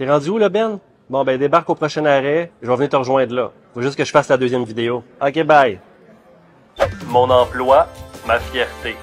T'es rendu où, là, Ben? Bon, ben, débarque au prochain arrêt. Je vais venir te rejoindre là. Faut juste que je fasse la deuxième vidéo. OK, bye. Mon emploi, ma fierté.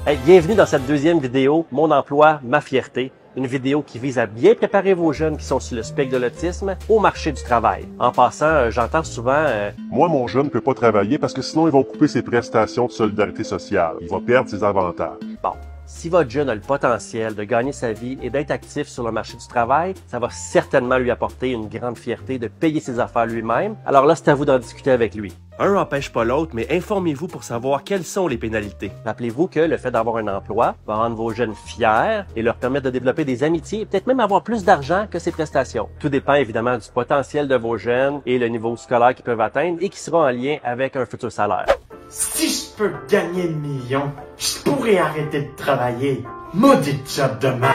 Hey, bienvenue dans cette deuxième vidéo, Mon emploi, ma fierté. Une vidéo qui vise à bien préparer vos jeunes qui sont sur le spectre de l'autisme au marché du travail. En passant, j'entends souvent Moi, mon jeune ne peut pas travailler parce que sinon, ils vont couper ses prestations de solidarité sociale. Il va perdre ses avantages. Bon, si votre jeune a le potentiel de gagner sa vie et d'être actif sur le marché du travail, ça va certainement lui apporter une grande fierté de payer ses affaires lui-même. Alors là, c'est à vous d'en discuter avec lui. Un n'empêche pas l'autre, mais informez-vous pour savoir quelles sont les pénalités. Rappelez-vous que le fait d'avoir un emploi va rendre vos jeunes fiers et leur permettre de développer des amitiés et peut-être même avoir plus d'argent que ses prestations. Tout dépend évidemment du potentiel de vos jeunes et le niveau scolaire qu'ils peuvent atteindre et qui sera en lien avec un futur salaire. Si je peux gagner 1 million, je pourrais arrêter de travailler. Maudit job de merde.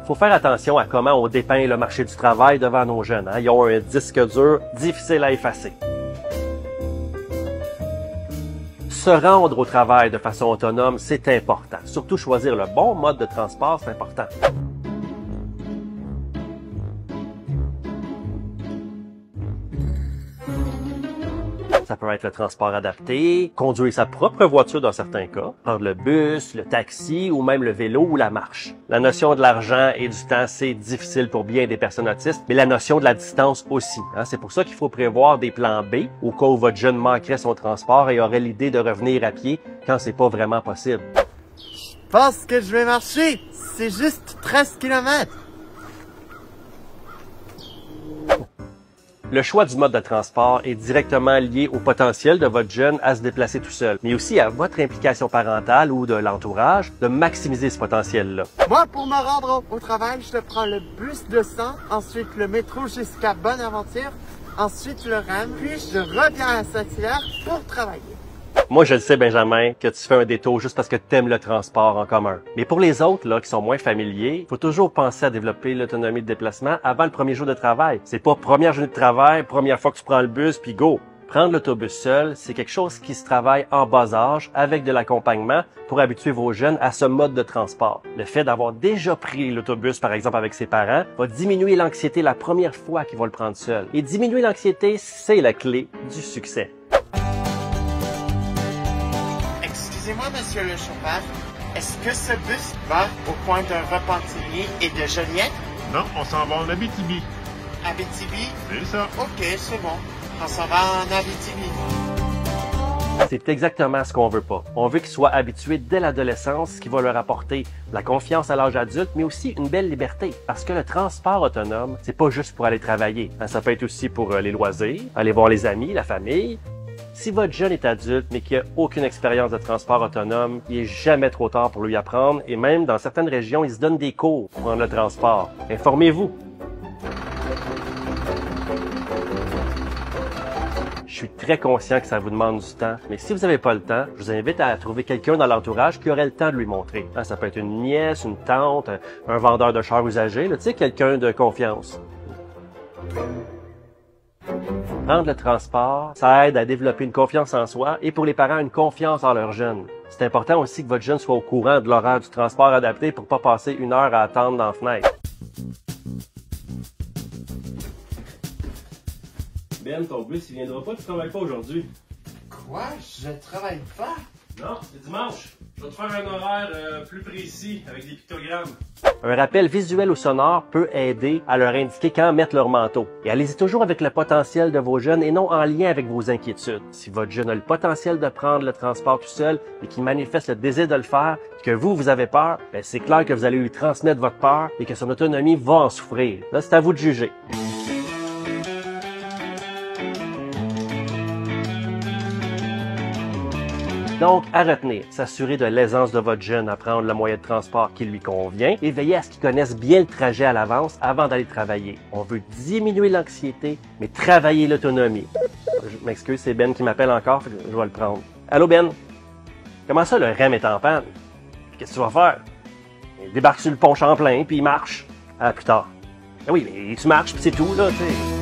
Faut faire attention à comment on dépeint le marché du travail devant nos jeunes. Ils ont un disque dur difficile à effacer. Se rendre au travail de façon autonome, c'est important. Surtout choisir le bon mode de transport, c'est important. Ça peut être le transport adapté, conduire sa propre voiture dans certains cas, prendre le bus, le taxi ou même le vélo ou la marche. La notion de l'argent et du temps, c'est difficile pour bien des personnes autistes, mais la notion de la distance aussi. C'est pour ça qu'il faut prévoir des plans B au cas où votre jeune manquerait son transport et aurait l'idée de revenir à pied quand c'est pas vraiment possible. Je pense que je vais marcher. C'est juste 13 km. Le choix du mode de transport est directement lié au potentiel de votre jeune à se déplacer tout seul, mais aussi à votre implication parentale ou de l'entourage de maximiser ce potentiel-là. Moi, pour me rendre au travail, je prends le bus de 100, ensuite le métro jusqu'à Bonaventure, ensuite le REM, puis je reviens à Saint-Hilaire pour travailler. Moi, je le sais, Benjamin, que tu fais un détour juste parce que tu aimes le transport en commun. Mais pour les autres, là, qui sont moins familiers, il faut toujours penser à développer l'autonomie de déplacement avant le premier jour de travail. C'est pas première journée de travail, première fois que tu prends le bus, puis go! Prendre l'autobus seul, c'est quelque chose qui se travaille en bas âge avec de l'accompagnement pour habituer vos jeunes à ce mode de transport. Le fait d'avoir déjà pris l'autobus, par exemple, avec ses parents, va diminuer l'anxiété la première fois qu'ils vont le prendre seul. Et diminuer l'anxiété, c'est la clé du succès. Excusez-moi, monsieur le chauffeur, est-ce que ce bus va au coin de Repentigny et de Joliette? Non, on s'en va en Abitibi. Abitibi? C'est ça. Ok, c'est bon. On s'en va en Abitibi. C'est exactement ce qu'on veut pas. On veut qu'ils soient habitués dès l'adolescence, ce qui va leur apporter la confiance à l'âge adulte, mais aussi une belle liberté. Parce que le transport autonome, c'est pas juste pour aller travailler. Ça peut être aussi pour les loisirs, aller voir les amis, la famille. Si votre jeune est adulte, mais qu'il n'a aucune expérience de transport autonome, il est jamais trop tard pour lui apprendre et même dans certaines régions, il se donne des cours pour prendre le transport. Informez-vous. Je suis très conscient que ça vous demande du temps, mais si vous n'avez pas le temps, je vous invite à trouver quelqu'un dans l'entourage qui aurait le temps de lui montrer. Ça peut être une nièce, une tante, un vendeur de chars usagés, tu sais, quelqu'un de confiance. Prendre le transport, ça aide à développer une confiance en soi et pour les parents, une confiance en leurs jeunes. C'est important aussi que votre jeune soit au courant de l'horaire du transport adapté pour pas passer 1 heure à attendre dans la fenêtre. Ben, ton bus, il viendra pas, tu travailles pas aujourd'hui. Quoi? Je travaille pas? Non, c'est dimanche. Je vais te faire un horaire plus précis avec des pictogrammes. Un rappel visuel ou sonore peut aider à leur indiquer quand mettre leur manteau. Et allez-y toujours avec le potentiel de vos jeunes et non en lien avec vos inquiétudes. Si votre jeune a le potentiel de prendre le transport tout seul et qu'il manifeste le désir de le faire, et que vous avez peur, ben c'est clair que vous allez lui transmettre votre peur et que son autonomie va en souffrir. Là, c'est à vous de juger. Donc, à retenir, s'assurer de l'aisance de votre jeune à prendre le moyen de transport qui lui convient et veiller à ce qu'il connaisse bien le trajet à l'avance avant d'aller travailler. On veut diminuer l'anxiété, mais travailler l'autonomie. Je m'excuse, c'est Ben qui m'appelle encore, je vais le prendre. Allô Ben? Comment ça, le REM est en panne? Qu'est-ce que tu vas faire? Il débarque sur le pont Champlain, puis il marche. À plus tard. Ah oui, mais tu marches, puis c'est tout, là, tu sais.